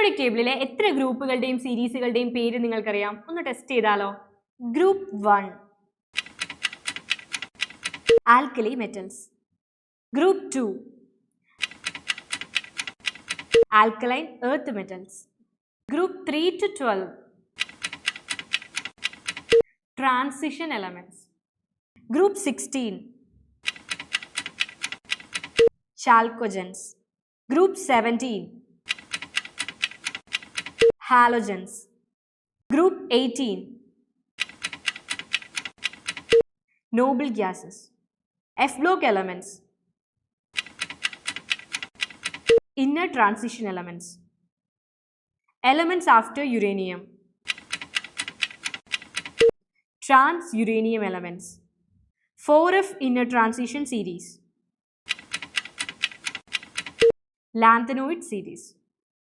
Periodic ടേബിളിലെ എത്ര ഗ്രൂപ്പുകളുടെയും സീരീസുകളുടെയും പേര് നിങ്ങൾക്കറിയാം? ഒന്ന് ടെസ്റ്റ് ചെയ്താലോ? Group 1 alkali metals, group 2 alkaline earth metals, group 3 to 12 transition elements, group 16 chalcogens, group 17 halogens, group 18 noble gases, F block elements, inner transition elements, elements after uranium, trans uranium elements, 4F inner transition series, lanthanoid series.